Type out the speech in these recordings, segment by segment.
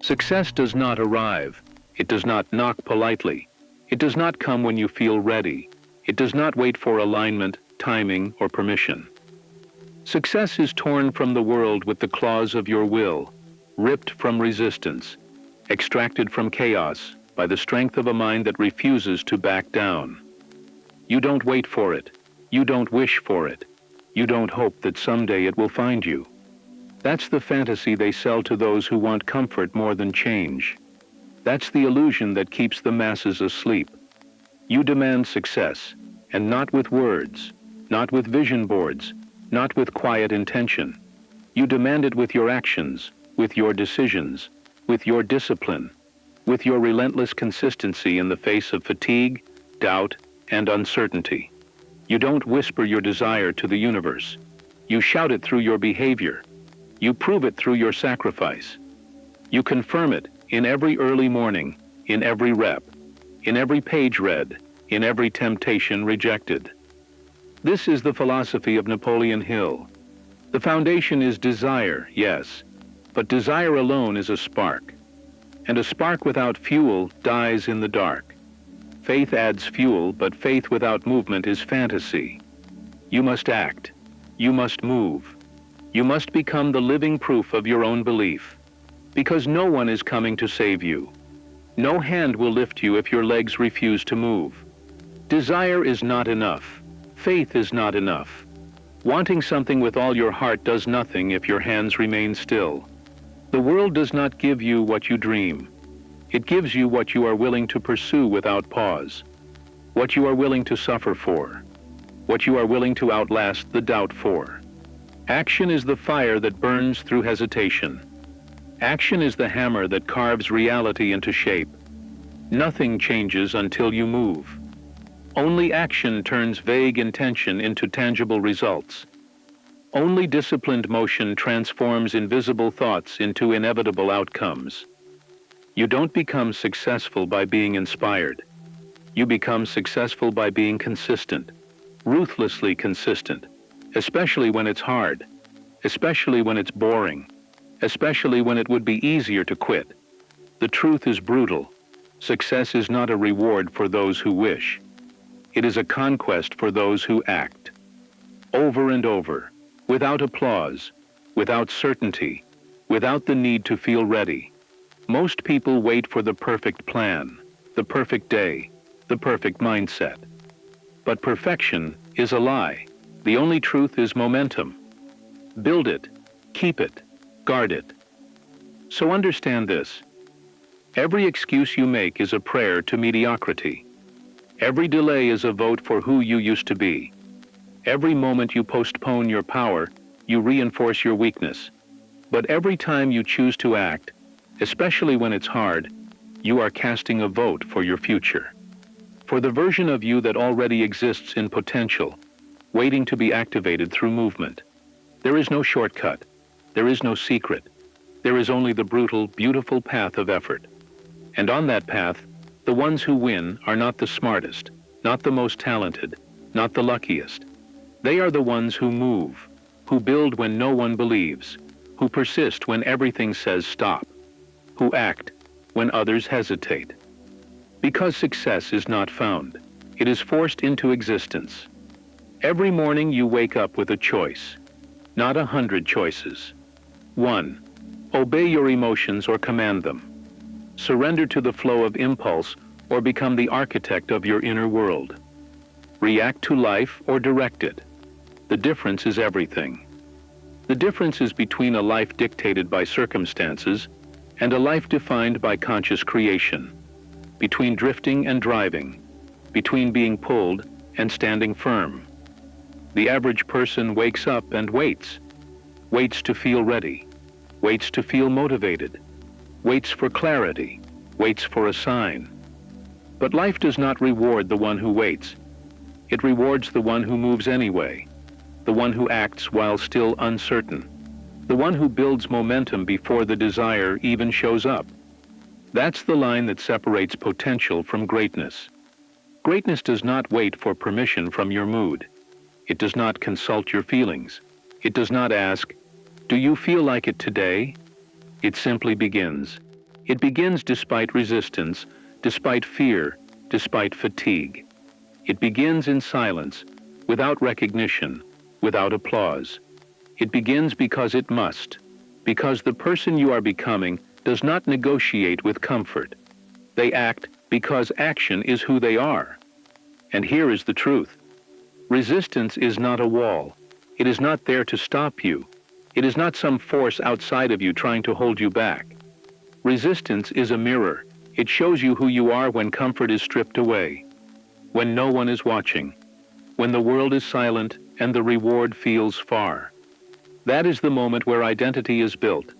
Success does not arrive. It does not knock politely. It does not come when you feel ready. It does not wait for alignment, timing, or permission. Success is torn from the world with the claws of your will, ripped from resistance, extracted from chaos by the strength of a mind that refuses to back down. You don't wait for it. You don't wish for it. You don't hope that someday it will find you. That's the fantasy they sell to those who want comfort more than change. That's the illusion that keeps the masses asleep. You demand success, and not with words, not with vision boards, not with quiet intention. You demand it with your actions, with your decisions, with your discipline, with your relentless consistency in the face of fatigue, doubt, and uncertainty. You don't whisper your desire to the universe. You shout it through your behavior. You prove it through your sacrifice. You confirm it in every early morning, in every rep, in every page read, in every temptation rejected. This is the philosophy of Napoleon Hill. The foundation is desire, yes, but desire alone is a spark. And a spark without fuel dies in the dark. Faith adds fuel, but faith without movement is fantasy. You must act. You must move. You must become the living proof of your own belief. Because no one is coming to save you. No hand will lift you if your legs refuse to move. Desire is not enough. Faith is not enough. Wanting something with all your heart does nothing if your hands remain still. The world does not give you what you dream. It gives you what you are willing to pursue without pause, what you are willing to suffer for, what you are willing to outlast the doubt for. Action is the fire that burns through hesitation. Action is the hammer that carves reality into shape. Nothing changes until you move. Only action turns vague intention into tangible results. Only disciplined motion transforms invisible thoughts into inevitable outcomes. You don't become successful by being inspired. You become successful by being consistent, ruthlessly consistent, especially when it's hard, especially when it's boring, especially when it would be easier to quit. The truth is brutal. Success is not a reward for those who wish. It is a conquest for those who act. Over and over, without applause, without certainty, without the need to feel ready. Most people wait for the perfect plan, the perfect day, the perfect mindset. But perfection is a lie. The only truth is momentum. Build it, keep it, guard it. So understand this. Every excuse you make is a prayer to mediocrity. Every delay is a vote for who you used to be. Every moment you postpone your power, you reinforce your weakness. But every time you choose to act, especially when it's hard, you are casting a vote for your future. For the version of you that already exists in potential, waiting to be activated through movement. There is no shortcut. There is no secret. There is only the brutal, beautiful path of effort. And on that path, the ones who win are not the smartest, not the most talented, not the luckiest. They are the ones who move, who build when no one believes, who persist when everything says stop, who act when others hesitate. Because success is not found, it is forced into existence. Every morning you wake up with a choice, not 100 choices. 1. Obey your emotions or command them. Surrender to the flow of impulse or become the architect of your inner world. React to life or direct it. The difference is everything. The difference is between a life dictated by circumstances and a life defined by conscious creation, between drifting and driving, between being pulled and standing firm. The average person wakes up and waits to feel ready, waits to feel motivated, waits for clarity, waits for a sign. But life does not reward the one who waits. It rewards the one who moves anyway, the one who acts while still uncertain, the one who builds momentum before the desire even shows up. That's the line that separates potential from greatness. Greatness does not wait for permission from your mood. It does not consult your feelings. It does not ask, "Do you feel like it today?" It simply begins. It begins despite resistance, despite fear, despite fatigue. It begins in silence, without recognition, without applause. It begins because it must, because the person you are becoming does not negotiate with comfort. They act because action is who they are. And here is the truth. Resistance is not a wall. It is not there to stop you. It is not some force outside of you trying to hold you back. Resistance is a mirror. It shows you who you are when comfort is stripped away, when no one is watching, when the world is silent and the reward feels far. That is the moment where identity is built,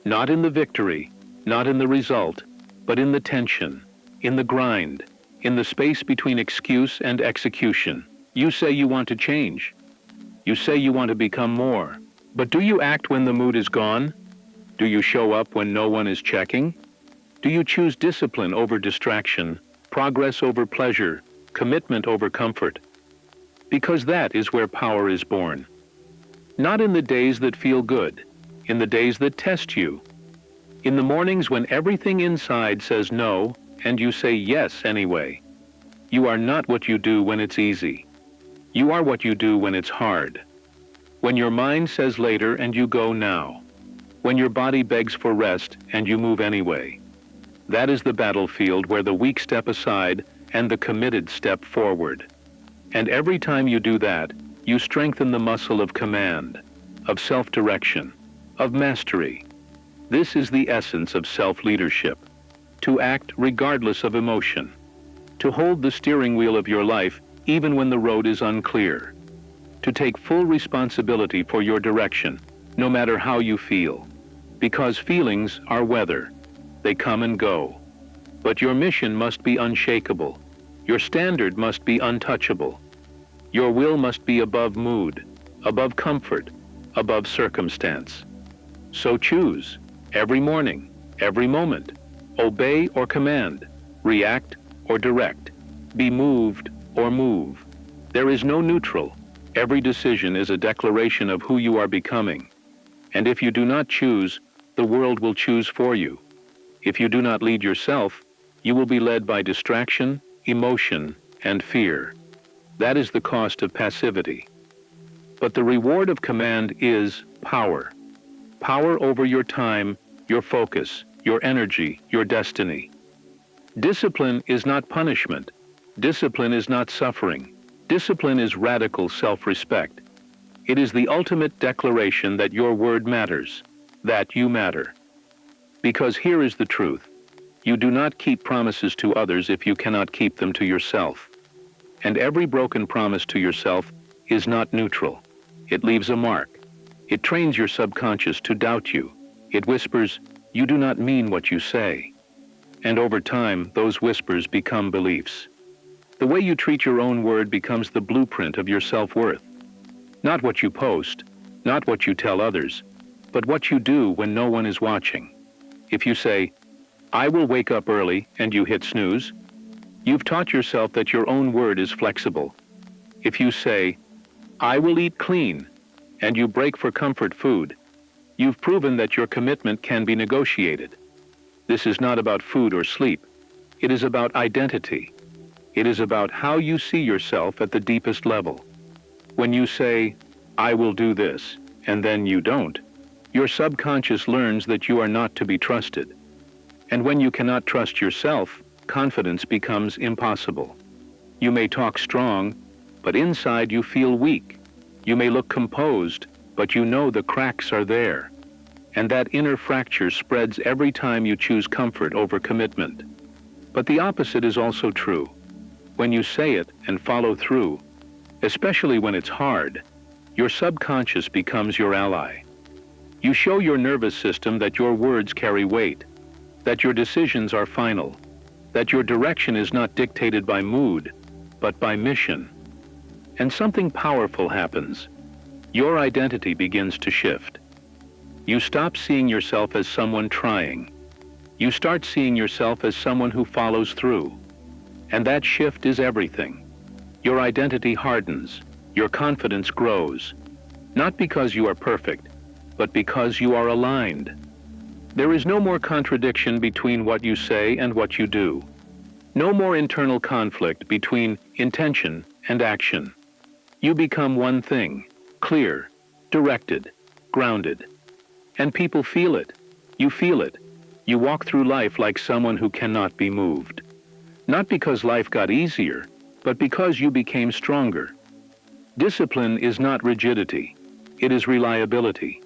not in the victory, not in the result, but in the tension, in the grind, in the space between excuse and execution. You say you want to change. You say you want to become more. But do you act when the mood is gone? Do you show up when no one is checking? Do you choose discipline over distraction, progress over pleasure, commitment over comfort? Because that is where power is born. Not in the days that feel good, in the days that test you. In the mornings when everything inside says no, and you say yes anyway. You are not what you do when it's easy. You are what you do when it's hard. When your mind says later and you go now. When your body begs for rest and you move anyway. That is the battlefield where the weak step aside and the committed step forward. And every time you do that, you strengthen the muscle of command, of self-direction, of mastery. This is the essence of self-leadership. To act regardless of emotion. To hold the steering wheel of your life even when the road is unclear. To take full responsibility for your direction, no matter how you feel. Because feelings are weather. They come and go. But your mission must be unshakable. Your standard must be untouchable. Your will must be above mood, above comfort, above circumstance. So choose, every morning, every moment. Obey or command, react or direct, be moved or move. There is no neutral. Every decision is a declaration of who you are becoming. And if you do not choose, the world will choose for you. If you do not lead yourself, you will be led by distraction, emotion, and fear. That is the cost of passivity. But the reward of command is power. Power over your time, your focus, your energy, your destiny. Discipline is not punishment. Discipline is not suffering. Discipline is radical self-respect. It is the ultimate declaration that your word matters, that you matter. Because here is the truth. You do not keep promises to others if you cannot keep them to yourself. And every broken promise to yourself is not neutral. It leaves a mark. It trains your subconscious to doubt you. It whispers, "You do not mean what you say." And over time, those whispers become beliefs. The way you treat your own word becomes the blueprint of your self-worth. Not what you post, not what you tell others, but what you do when no one is watching. If you say, "I will wake up early," and you hit snooze, you've taught yourself that your own word is flexible. If you say, "I will eat clean," and you break for comfort food, you've proven that your commitment can be negotiated. This is not about food or sleep. It is about identity. It is about how you see yourself at the deepest level. When you say, "I will do this," and then you don't, your subconscious learns that you are not to be trusted. And when you cannot trust yourself, confidence becomes impossible. You may talk strong, but inside you feel weak. You may look composed, but you know the cracks are there. And that inner fracture spreads every time you choose comfort over commitment. But the opposite is also true. When you say it and follow through, especially when it's hard, your subconscious becomes your ally. You show your nervous system that your words carry weight, that your decisions are final, that your direction is not dictated by mood, but by mission. And something powerful happens. Your identity begins to shift. You stop seeing yourself as someone trying. You start seeing yourself as someone who follows through. And that shift is everything. Your identity hardens. Your confidence grows. Not because you are perfect, but because you are aligned. There is no more contradiction between what you say and what you do. No more internal conflict between intention and action. You become one thing, clear, directed, grounded. And people feel it. You feel it. You walk through life like someone who cannot be moved. Not because life got easier, but because you became stronger. Discipline is not rigidity. It is reliability.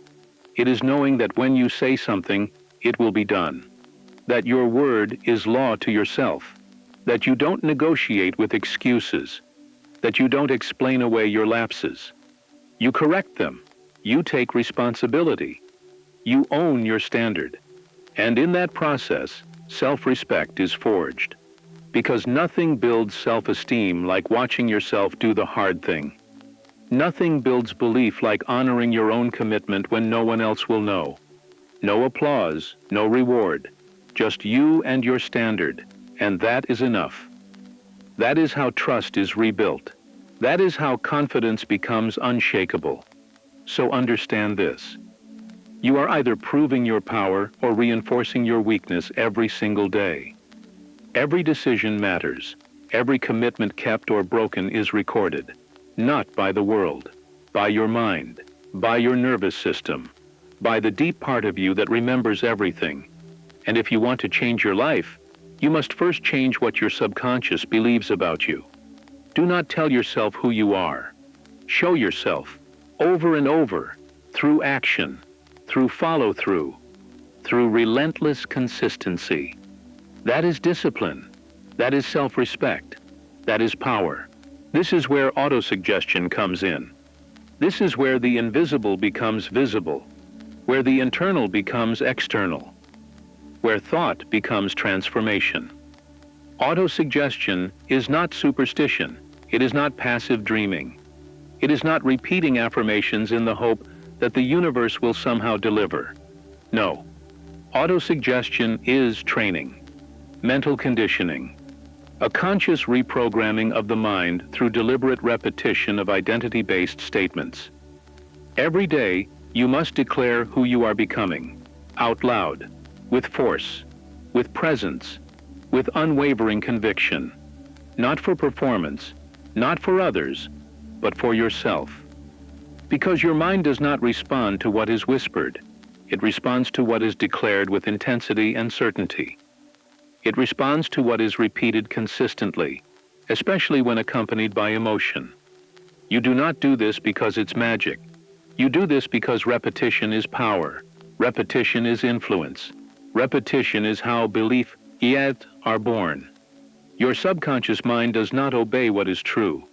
It is knowing that when you say something, it will be done. That your word is law to yourself. That you don't negotiate with excuses. That you don't explain away your lapses. You correct them. You take responsibility. You own your standard. And in that process, self-respect is forged. Because nothing builds self-esteem like watching yourself do the hard thing. Nothing builds belief like honoring your own commitment when no one else will know. No applause, no reward, just you and your standard, and that is enough. That is how trust is rebuilt. That is how confidence becomes unshakable. So understand this. You are either proving your power or reinforcing your weakness every single day. Every decision matters. Every commitment kept or broken is recorded. Not by the world, by your mind, by your nervous system, by the deep part of you that remembers everything. And if you want to change your life, you must first change what your subconscious believes about you. Do not tell yourself who you are. Show yourself, over and over, through action, through follow-through, through relentless consistency. That is discipline. That is self-respect. That is power. This is where autosuggestion comes in. This is where the invisible becomes visible, where the internal becomes external, where thought becomes transformation. Autosuggestion is not superstition. It is not passive dreaming. It is not repeating affirmations in the hope that the universe will somehow deliver. No. Autosuggestion is training, mental conditioning, a conscious reprogramming of the mind through deliberate repetition of identity-based statements. Every day, you must declare who you are becoming, out loud, with force, with presence, with unwavering conviction, not for performance, not for others, but for yourself. Because your mind does not respond to what is whispered. It responds to what is declared with intensity and certainty. It responds to what is repeated consistently, especially when accompanied by emotion. You do not do this because it's magic. You do this because repetition is power. Repetition is influence. Repetition is how belief yet are born. Your subconscious mind does not obey what is true.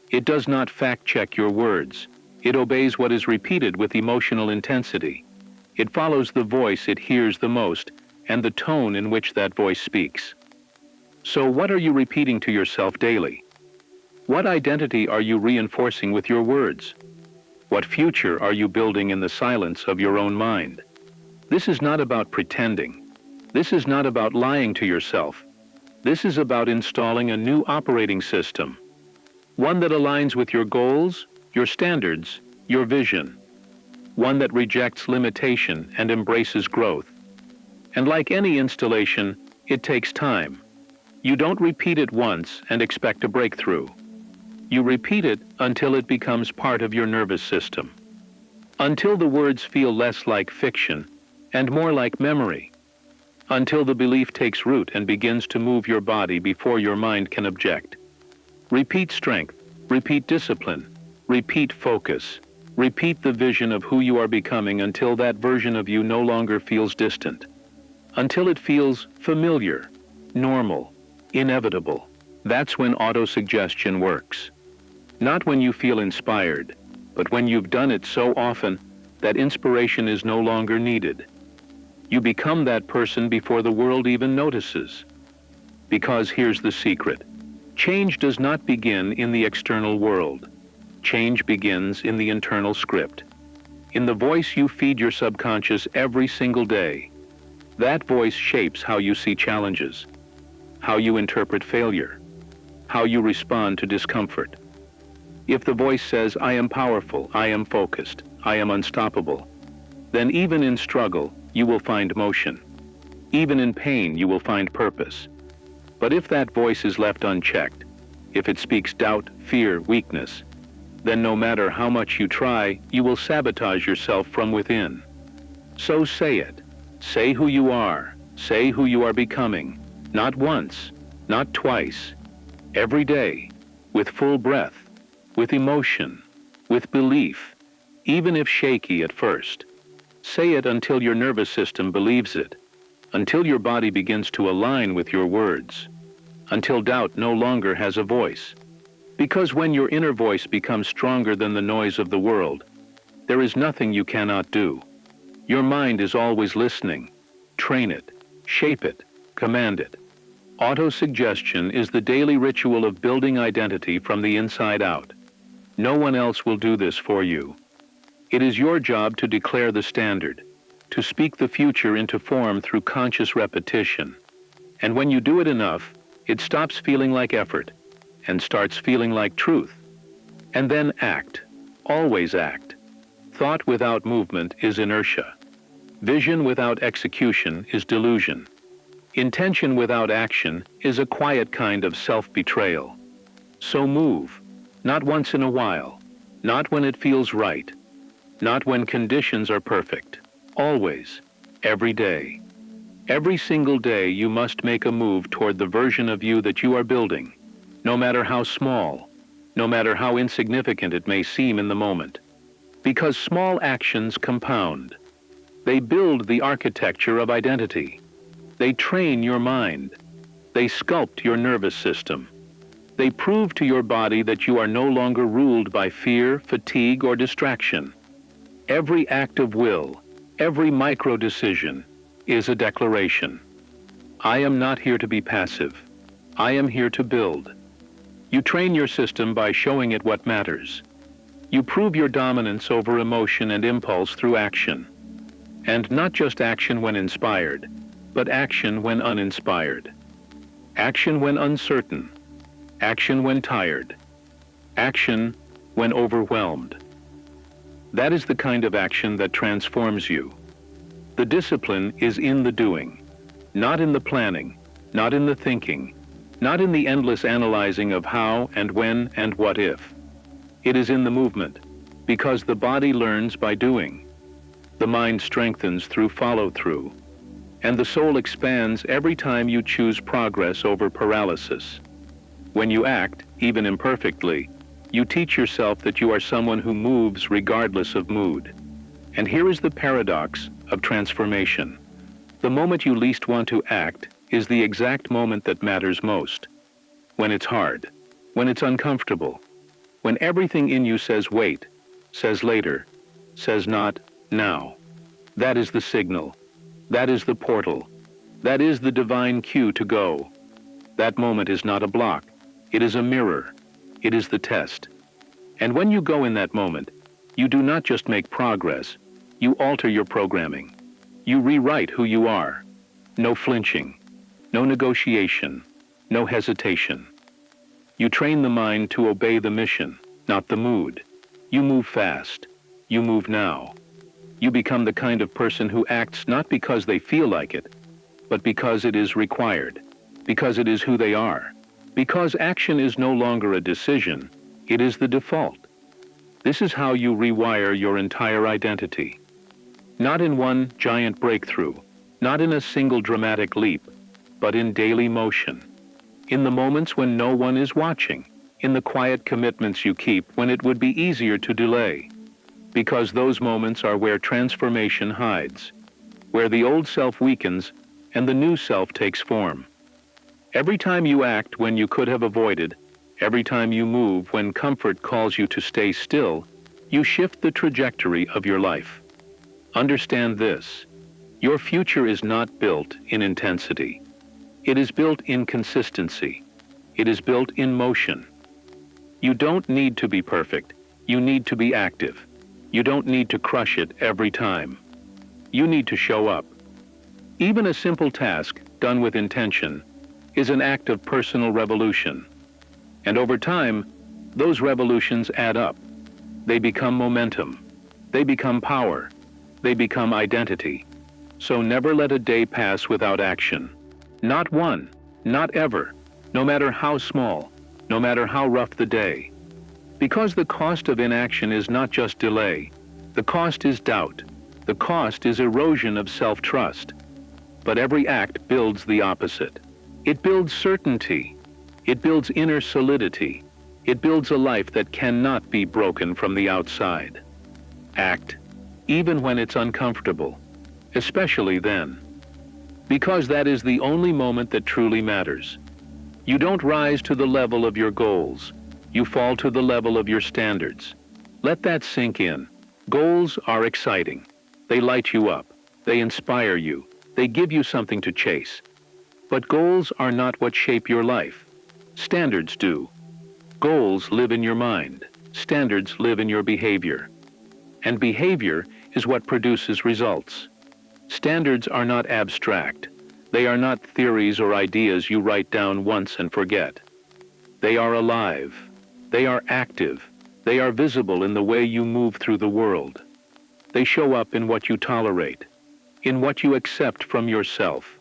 It does not fact-check your words. It obeys what is repeated with emotional intensity. It follows the voice it hears the most and the tone in which that voice speaks. So what are you repeating to yourself daily? What identity are you reinforcing with your words? What future are you building in the silence of your own mind? This is not about pretending. This is not about lying to yourself. This is about installing a new operating system, one that aligns with your goals, your standards, your vision, one that rejects limitation and embraces growth. And like any installation, it takes time. You don't repeat it once and expect a breakthrough. You repeat it until it becomes part of your nervous system, until the words feel less like fiction and more like memory, until the belief takes root and begins to move your body before your mind can object. Repeat strength, repeat discipline, repeat focus, repeat the vision of who you are becoming until that version of you no longer feels distant, until it feels familiar, normal, inevitable. That's when autosuggestion works. Not when you feel inspired, but when you've done it so often that inspiration is no longer needed. You become that person before the world even notices. Because here's the secret. Change does not begin in the external world. Change begins in the internal script, in the voice you feed your subconscious every single day. That voice shapes how you see challenges, how you interpret failure, how you respond to discomfort. If the voice says, "I am powerful, I am focused, I am unstoppable," then even in struggle, you will find motion. Even in pain, you will find purpose. But if that voice is left unchecked, if it speaks doubt, fear, weakness, then no matter how much you try, you will sabotage yourself from within. So say it. Say who you are. Say who you are becoming. Not once, not twice. Every day, with full breath, with emotion, with belief, even if shaky at first. Say it until your nervous system believes it, until your body begins to align with your words, until doubt no longer has a voice. Because when your inner voice becomes stronger than the noise of the world, there is nothing you cannot do. Your mind is always listening. Train it, shape it, command it. Autosuggestion is the daily ritual of building identity from the inside out. No one else will do this for you. It is your job to declare the standard, to speak the future into form through conscious repetition. And when you do it enough, it stops feeling like effort and starts feeling like truth. And then act. Always act. Thought without movement is inertia. Vision without execution is delusion. Intention without action is a quiet kind of self-betrayal. So move, not once in a while, not when it feels right, not when conditions are perfect. Always, every day. Every single day you must make a move toward the version of you that you are building, no matter how small, no matter how insignificant it may seem in the moment. Because small actions compound. They build the architecture of identity. They train your mind. They sculpt your nervous system. They prove to your body that you are no longer ruled by fear, fatigue, or distraction. Every act of will, every micro-decision is a declaration. I am not here to be passive. I am here to build. You train your system by showing it what matters. You prove your dominance over emotion and impulse through action. And not just action when inspired, but action when uninspired. Action when uncertain. Action when tired. Action when overwhelmed. That is the kind of action that transforms you. The discipline is in the doing, not in the planning, not in the thinking, not in the endless analyzing of how and when and what if. It is in the movement, because the body learns by doing. The mind strengthens through follow-through, and the soul expands every time you choose progress over paralysis. When you act, even imperfectly, you teach yourself that you are someone who moves regardless of mood. And here is the paradox of transformation. The moment you least want to act is the exact moment that matters most. When it's hard, when it's uncomfortable, when everything in you says wait, says later, says not now. That is the signal. That is the portal. That is the divine cue to go. That moment is not a block. It is a mirror. It is the test. And when you go in that moment, you do not just make progress, you alter your programming. You rewrite who you are. No flinching, no negotiation, no hesitation. You train the mind to obey the mission, not the mood. You move fast. You move now. You become the kind of person who acts not because they feel like it, but because it is required, because it is who they are. Because action is no longer a decision, it is the default. This is how you rewire your entire identity. Not in one giant breakthrough, not in a single dramatic leap, but in daily motion. In the moments when no one is watching, in the quiet commitments you keep when it would be easier to delay. Because those moments are where transformation hides, where the old self weakens and the new self takes form. Every time you act when you could have avoided, every time you move when comfort calls you to stay still, you shift the trajectory of your life. Understand this: your future is not built in intensity. It is built in consistency. It is built in motion. You don't need to be perfect. You need to be active. You don't need to crush it every time. You need to show up. Even a simple task done with intention is an act of personal revolution. And over time, those revolutions add up. They become momentum. They become power. They become identity. So never let a day pass without action. Not one, not ever, no matter how small, no matter how rough the day. Because the cost of inaction is not just delay. The cost is doubt. The cost is erosion of self-trust. But every act builds the opposite. It builds certainty. It builds inner solidity. It builds a life that cannot be broken from the outside. Act, even when it's uncomfortable, especially then. Because that is the only moment that truly matters. You don't rise to the level of your goals. You fall to the level of your standards. Let that sink in. Goals are exciting. They light you up. They inspire you. They give you something to chase. But goals are not what shape your life. Standards do. Goals live in your mind. Standards live in your behavior. And behavior is what produces results. Standards are not abstract. They are not theories or ideas you write down once and forget. They are alive. They are active. They are visible in the way you move through the world. They show up in what you tolerate, in what you accept from yourself,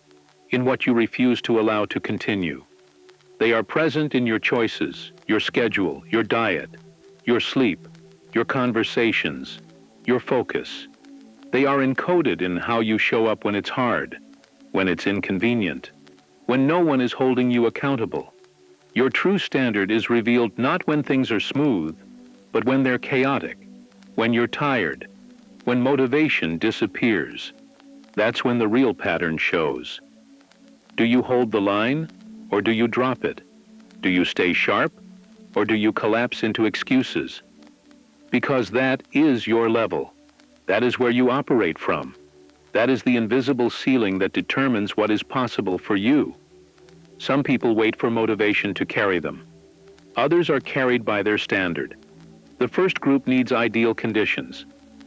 in what you refuse to allow to continue. They are present in your choices, your schedule, your diet, your sleep, your conversations, your focus. They are encoded in how you show up when it's hard, when it's inconvenient, when no one is holding you accountable. Your true standard is revealed not when things are smooth, but when they're chaotic, when you're tired, when motivation disappears. That's when the real pattern shows. Do you hold the line, or do you drop it? Do you stay sharp, or do you collapse into excuses? Because that is your level. That is where you operate from. That is the invisible ceiling that determines what is possible for you. Some people wait for motivation to carry them. Others are carried by their standard. The first group needs ideal conditions.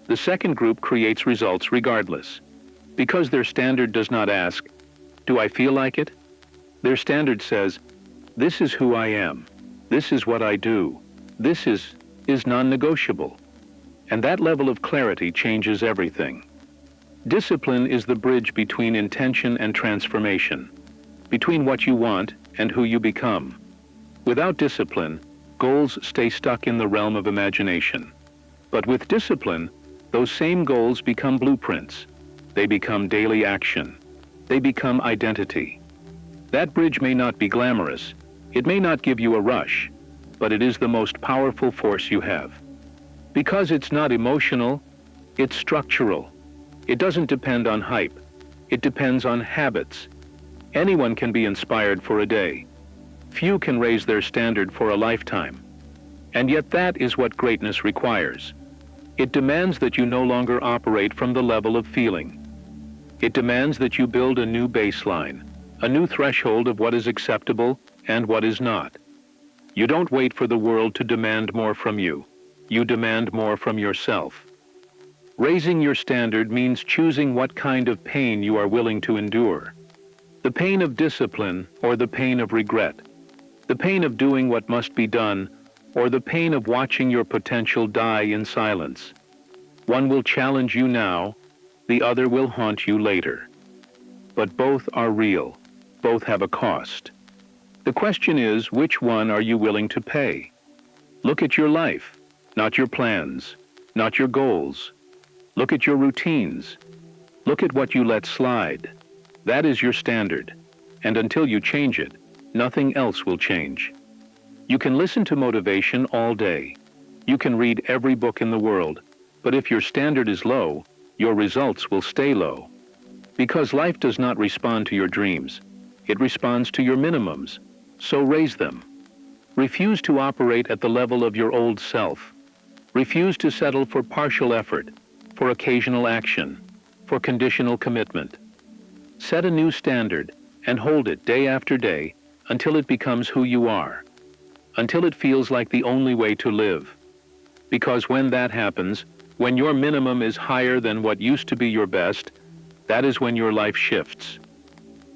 The second group creates results regardless. Because their standard does not ask, "Do I feel like it?" Their standard says, "This is who I am. This is what I do. This is non-negotiable." And that level of clarity changes everything. Discipline is the bridge between intention and transformation, between what you want and who you become. Without discipline, goals stay stuck in the realm of imagination. But with discipline, those same goals become blueprints. They become daily action. They become identity. That bridge may not be glamorous. It may not give you a rush, but it is the most powerful force you have. Because it's not emotional, it's structural. It doesn't depend on hype. It depends on habits. Anyone can be inspired for a day. Few can raise their standard for a lifetime. And yet that is what greatness requires. It demands that you no longer operate from the level of feeling. It demands that you build a new baseline, a new threshold of what is acceptable and what is not. You don't wait for the world to demand more from you. You demand more from yourself. Raising your standard means choosing what kind of pain you are willing to endure. The pain of discipline or the pain of regret. The pain of doing what must be done or the pain of watching your potential die in silence. One will challenge you now, the other will haunt you later. But both are real. Both have a cost. The question is, which one are you willing to pay? Look at your life, not your plans, not your goals. Look at your routines. Look at what you let slide. That is your standard. And until you change it, nothing else will change. You can listen to motivation all day. You can read every book in the world. But if your standard is low, your results will stay low. Because life does not respond to your dreams. It responds to your minimums. So raise them. Refuse to operate at the level of your old self. Refuse to settle for partial effort, for occasional action, for conditional commitment. Set a new standard and hold it day after day until it becomes who you are, until it feels like the only way to live. Because when that happens, when your minimum is higher than what used to be your best, that is when your life shifts.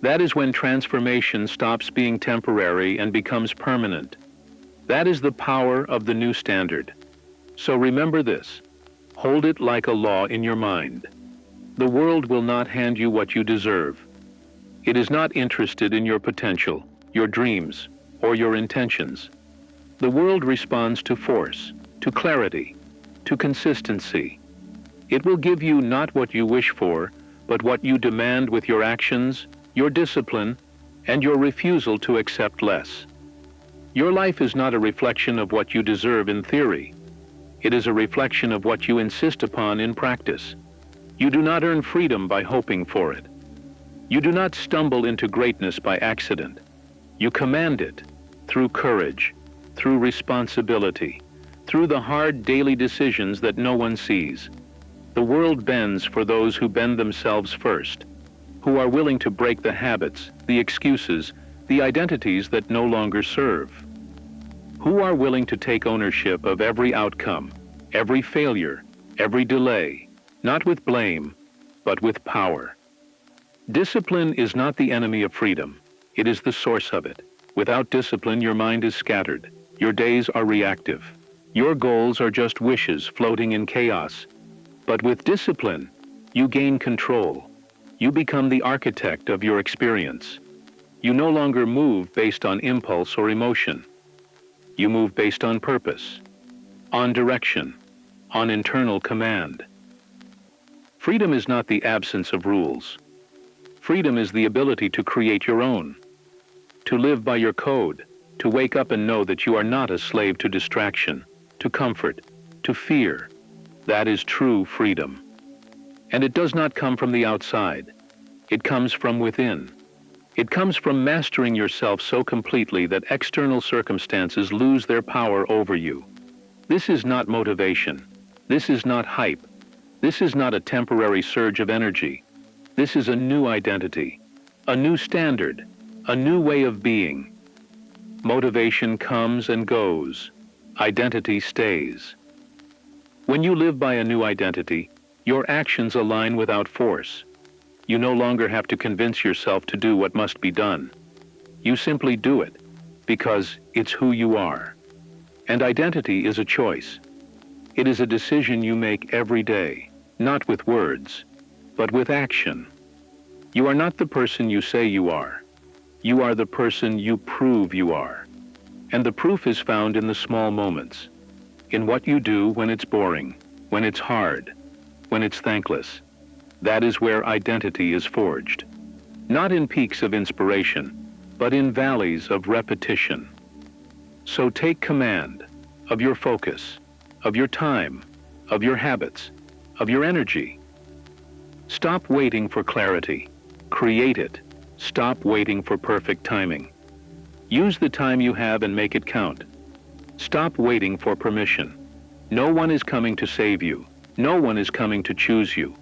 That is when transformation stops being temporary and becomes permanent. That is the power of the new standard. So remember this. Hold it like a law in your mind. The world will not hand you what you deserve. It is not interested in your potential, your dreams, or your intentions. The world responds to force, to clarity, to consistency. It will give you not what you wish for, but what you demand with your actions, your discipline, and your refusal to accept less. Your life is not a reflection of what you deserve in theory. It is a reflection of what you insist upon in practice. You do not earn freedom by hoping for it. You do not stumble into greatness by accident. You command it through courage, through responsibility, through the hard daily decisions that no one sees. The world bends for those who bend themselves first, who are willing to break the habits, the excuses, the identities that no longer serve. Who are willing to take ownership of every outcome, every failure, every delay, not with blame, but with power. Discipline is not the enemy of freedom. It is the source of it. Without discipline, your mind is scattered. Your days are reactive. Your goals are just wishes floating in chaos. But with discipline, you gain control. You become the architect of your experience. You no longer move based on impulse or emotion. You move based on purpose, on direction, on internal command. Freedom is not the absence of rules. Freedom is the ability to create your own, to live by your code, to wake up and know that you are not a slave to distraction, to comfort, to fear. That is true freedom. And it does not come from the outside. It comes from within. It comes from mastering yourself so completely that external circumstances lose their power over you. This is not motivation. This is not hype. This is not a temporary surge of energy. This is a new identity, a new standard, a new way of being. Motivation comes and goes. Identity stays. When you live by a new identity, your actions align without force. You no longer have to convince yourself to do what must be done. You simply do it, because it's who you are. And identity is a choice. It is a decision you make every day, not with words, but with action. You are not the person you say you are. You are the person you prove you are. And the proof is found in the small moments, in what you do when it's boring, when it's hard, when it's thankless. That is where identity is forged. Not in peaks of inspiration, but in valleys of repetition. So take command of your focus, of your time, of your habits, of your energy. Stop waiting for clarity. Create it. Stop waiting for perfect timing. Use the time you have and make it count. Stop waiting for permission. No one is coming to save you. No one is coming to choose you.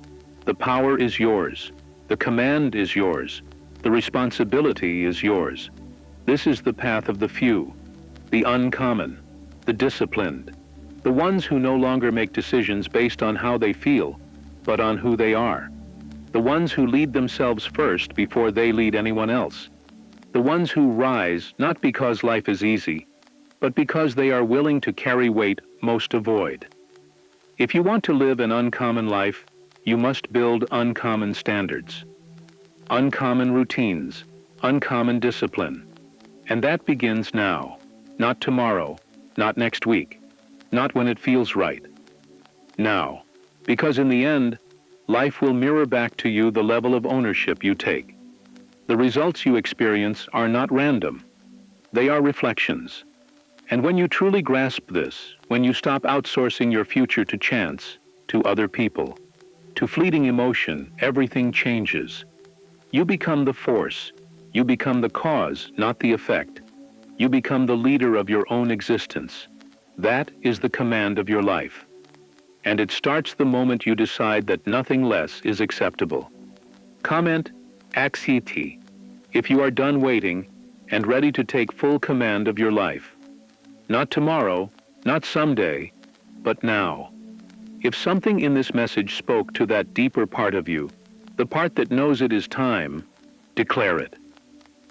The power is yours. The command is yours. The responsibility is yours. This is the path of the few, the uncommon, the disciplined, the ones who no longer make decisions based on how they feel, but on who they are. The ones who lead themselves first before they lead anyone else. The ones who rise not because life is easy, but because they are willing to carry weight most avoid. If you want to live an uncommon life, you must build uncommon standards, uncommon routines, uncommon discipline. And that begins now, not tomorrow, not next week, not when it feels right. Now, because in the end, life will mirror back to you the level of ownership you take. The results you experience are not random. They are reflections. And when you truly grasp this, when you stop outsourcing your future to chance, to other people, to fleeting emotion, everything changes. You become the force. You become the cause, not the effect. You become the leader of your own existence. That is the command of your life. And it starts the moment you decide that nothing less is acceptable. Comment Axiti if you are done waiting and ready to take full command of your life. Not tomorrow, not someday, but now. If something in this message spoke to that deeper part of you, the part that knows it is time, declare it.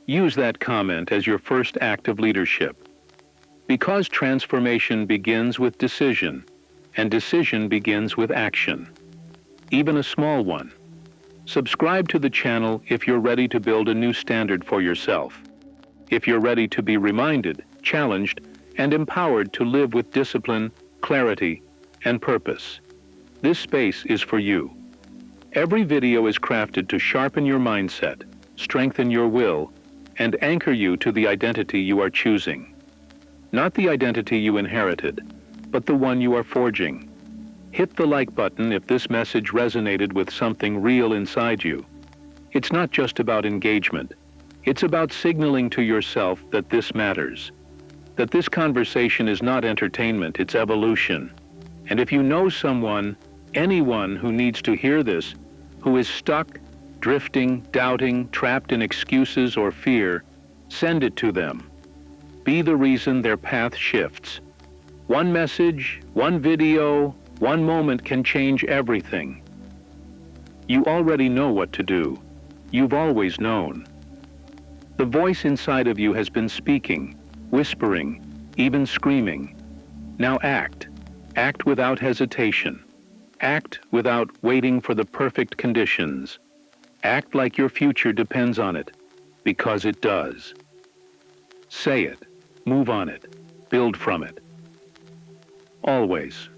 Use that comment as your first act of leadership. Because transformation begins with decision, and decision begins with action. Even a small one, Subscribe to the channel if you're ready to build a new standard for yourself. If you're ready to be reminded, challenged, and empowered to live with discipline, clarity, and purpose. This space is for you. Every video is crafted to sharpen your mindset, strengthen your will, and anchor you to the identity you are choosing. Not the identity you inherited, but the one you are forging. Hit the like button if this message resonated with something real inside you. It's not just about engagement. It's about signaling to yourself that this matters. That this conversation is not entertainment, it's evolution. And if you know someone, anyone who needs to hear this, who is stuck, drifting, doubting, trapped in excuses or fear, send it to them. Be the reason their path shifts. One message, one video, one moment can change everything. You already know what to do. You've always known. The voice inside of you has been speaking, whispering, even screaming. Now act. Act without hesitation. Act without waiting for the perfect conditions. Act like your future depends on it, because it does. Say it, move on it, build from it. Always.